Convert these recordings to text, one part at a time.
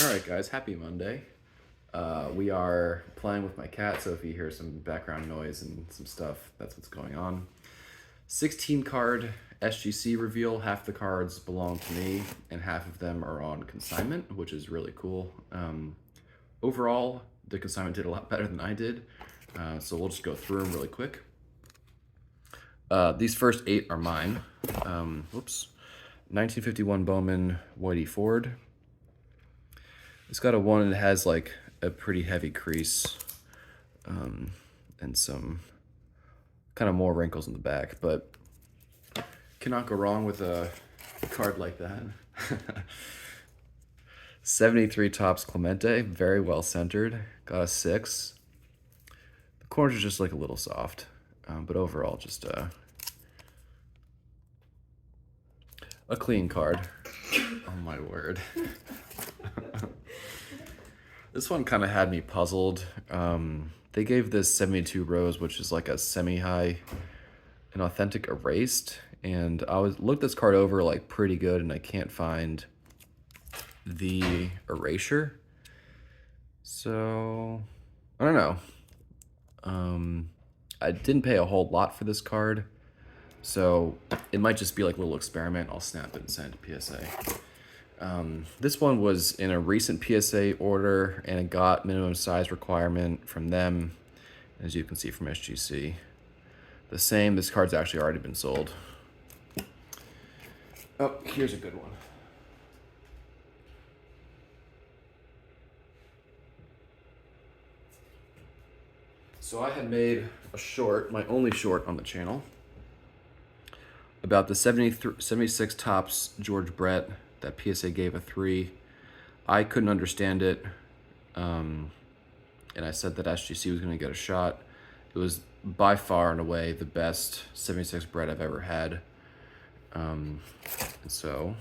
Alright guys, happy Monday. We are playing with my cat, so if you hear some background noise and some stuff, that's what's going on. 16 card SGC reveal. Half the cards belong to me and half of them are on consignment, which is really cool. Overall, the consignment did a lot better than I did, so we'll just go through them really quick. These first 8 are mine. 1951 Bowman Whitey Ford. It's got a 1 and it has like a pretty heavy crease and some kind of more wrinkles in the back, but cannot go wrong with a card like that. 73 Topps Clemente, very well centered, got a 6. The corners are just like a little soft, but overall just a clean card. Oh my word. This one kind of had me puzzled. They gave this 72 Rose, which is like a semi-high, an authentic erased, and I looked this card over like pretty good, and I can't find the erasure. So I don't know. I didn't pay a whole lot for this card, so it might just be like a little experiment. I'll snap it and send it to PSA. This one was in a recent PSA order, and it got minimum size requirement from them, as you can see from SGC. The same, this card's actually already been sold. Oh, here's a good one. So I had made a short, my only short on the channel, about the 76 Topps George Brett that PSA gave a 3. I couldn't understand it, and I said that SGC was going to get a shot. It was by far and away the best 76 Brett I've ever had, and so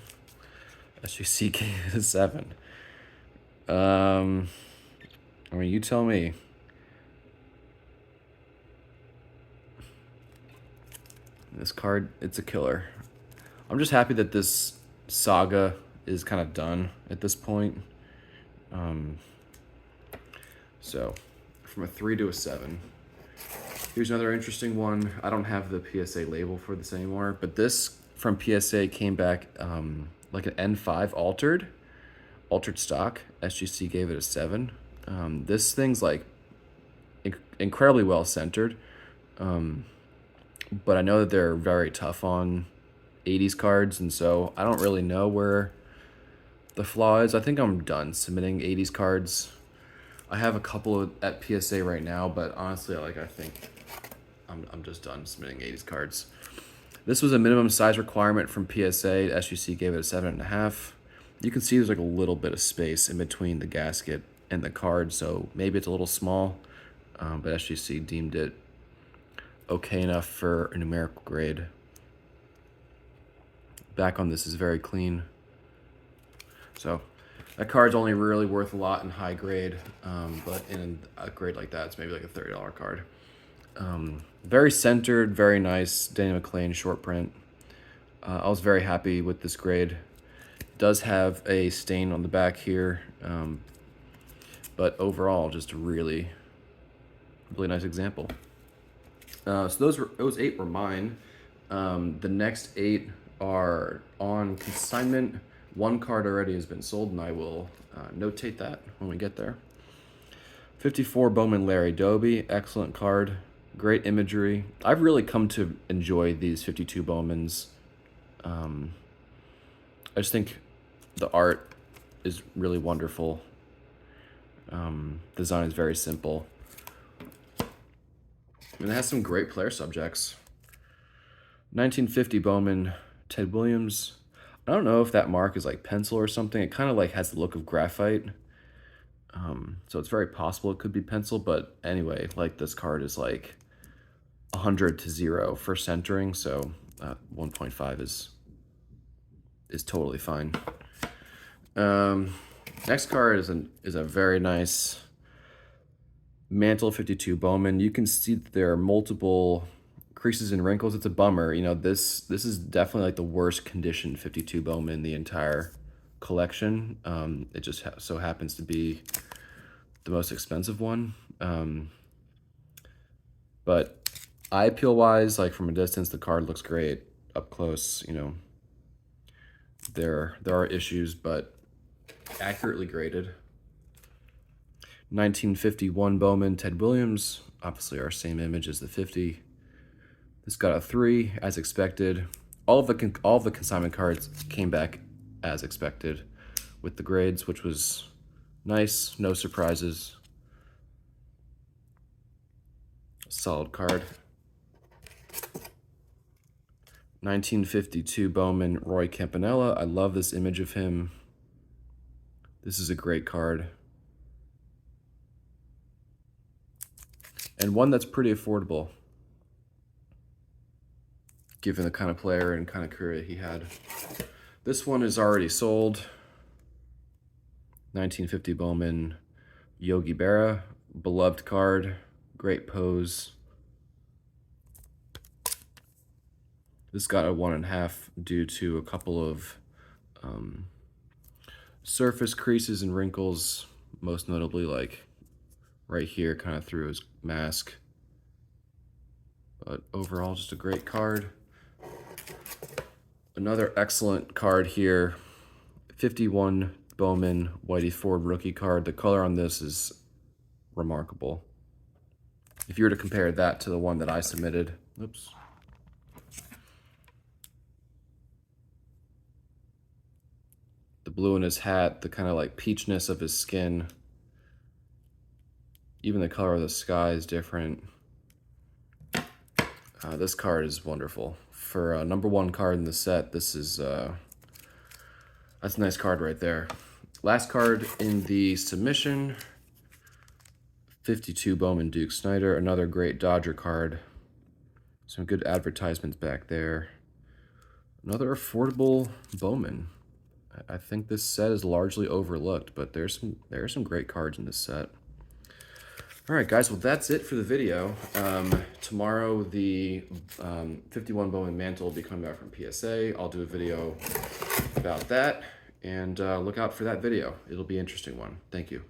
SGC gave it a 7. I mean, you tell me. This card, it's a killer. I'm just happy that this saga is kind of done at this point. So from a 3 to a 7. Here's another interesting one. I don't have the PSA label for this anymore, but this from PSA came back like an N5 altered stock. SGC gave it a 7. This thing's like incredibly well centered, but I know that they're very tough on 80s cards, and so I don't really know where the flaw is. I think I'm done submitting 80s cards. I have a couple at PSA right now, but honestly, I think I'm just done submitting 80s cards. This was a minimum size requirement from PSA. SGC gave it a 7.5. You can see there's like a little bit of space in between the gasket and the card, so maybe it's a little small, but SGC deemed it okay enough for a numerical grade. Back on this is very clean. So that card's only really worth a lot in high grade, but in a grade like that, it's maybe like a $30 card. Very centered, very nice Danny McLean short print. I was very happy with this grade. It does have a stain on the back here, but overall, just a really, really nice example. So those 8 were mine. The next 8 are on consignment. 1 card already has been sold, and I will notate that when we get there. 54 Bowman Larry Doby, excellent card, great imagery. I've really come to enjoy these 52 Bowmans. I just think the art is really wonderful. Design is very simple. And it has some great player subjects. 1950 Bowman Ted Williams. I don't know if that mark is like pencil or something. It kind of like has the look of graphite. So it's very possible it could be pencil, but anyway, like this card is like 100 to 0 for centering, so 1.5 is totally fine. Next card is a very nice Mantle 52 Bowman. You can see that there are multiple creases and wrinkles. It's a bummer. You know, this is definitely like the worst condition 52 Bowman in the entire collection. It just so happens to be the most expensive one. But eye appeal wise, like from a distance, the card looks great. Up close, you know, there are issues, but accurately graded. 1951 Bowman Ted Williams, obviously our same image as the 50. This got a 3 as expected. All of the consignment cards came back as expected with the grades, which was nice. No surprises. Solid card. 1952 Bowman Roy Campanella. I love this image of him. This is a great card. And one that's pretty affordable, given the kind of player and kind of career he had. This one is already sold. 1950 Bowman Yogi Berra. Beloved card. Great pose. This got a 1.5 due to a couple of surface creases and wrinkles, most notably like right here, kind of through his mask. But overall, just a great card. Another excellent card here, 51 Bowman Whitey Ford rookie card. The color on this is remarkable. If you were to compare that to the one that I submitted, oops. The blue in his hat, the kind of like peachness of his skin. Even the color of the sky is different. This card is wonderful. For a #1 card in the set, this is, that's a nice card right there. Last card in the submission, 52 Bowman Duke Snider, another great Dodger card. Some good advertisements back there. Another affordable Bowman. I think this set is largely overlooked, but there are some great cards in this set. All right, guys, well, that's it for the video. Tomorrow, the 51 Bowman Mantle will be coming back from PSA. I'll do a video about that, and look out for that video. It'll be an interesting one. Thank you.